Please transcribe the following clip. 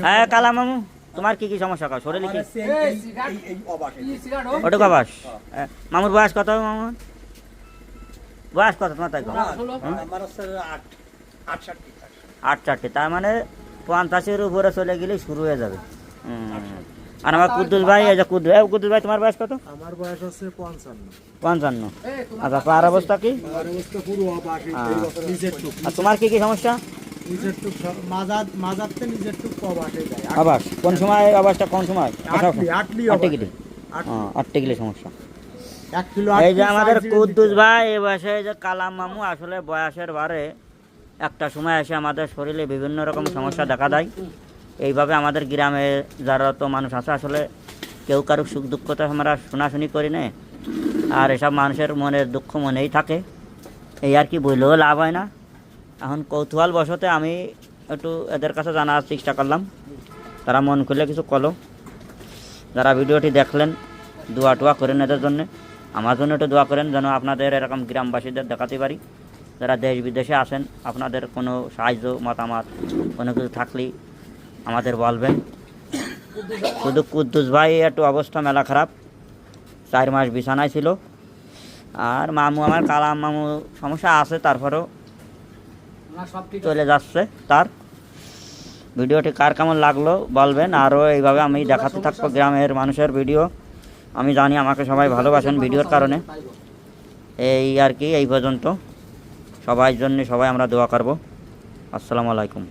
হ্যাঁ কালা মামু, তোমার কি কি সমস্যা কও শরীরে কি? ওটুকু আবাস। মামুর বয়স কত? মামুর বয়স কত তোমার? তাই 68, তার মানে 50-এর উপরে চলে গেলে শুরু হয়ে যাবে। আর আমার কুদ্দুস ভাই, এই যে কুদ্দুস ভাই তোমার বয়স কত? আমার বয়স হচ্ছে 55। আচ্ছা, পার অবস্থা কি? আর তোমার কি কি সমস্যা? আবাস কোন সময়? আবাসটা কোন সময়? 8 কিলো সমস্যা। এই যে আমাদের কুদ্দুস ভাই, এই বয়সে যে কালাম মামু আসলে বয়সের বারে একটা সময় এসে আমাদের শরীরে বিভিন্ন রকম সমস্যা দেখা দেয়। এইভাবে আমাদের গ্রামে যারা তো মানুষ আছে, আসলে কেউ কারুর সুখ দুঃখ তো আমরা শোনাশুনি করি না, আর এসব মানুষের মনের দুঃখ মনেই থাকে, এই আর কি বললেও লাভ হয় না। এখন কৌতূহল বশতে আমি একটু এদের কাছে জানার চেষ্টা করলাম, তারা মন খুলে কিছু কলো। যারা ভিডিওটি দেখলেন, দোয়া টোয়া করেন এদের জন্যে, আমার জন্য একটু দোয়া করেন যেন আপনাদের এরকম গ্রামবাসীদের দেখাতে পারি। যারা দেশ বিদেশে আছেন, আপনাদের কোনো সাহায্য মতামত কোনো কিছু থাকলেই আমাদের বলবেন। শুধু কুদ্দুস ভাই একটু অবস্থা মেলা খারাপ, 4 মাস বিছানায় ছিল। আর মামু আমার কালাম মামু সমস্যা আছে, তারপরেও চলে যাচ্ছে। তার ভিডিওটি কার কেমন লাগলো বলবেন, আরও এইভাবে আমি দেখাতে থাকবো গ্রামের মানুষের ভিডিও। আমি জানি আমাকে সবাই ভালোবাসেন ভিডিওর কারণে। এই আর কি, এই পর্যন্ত। সবার জন্য সবাই আমরা দোয়া করব। আসসালামু আলাইকুম।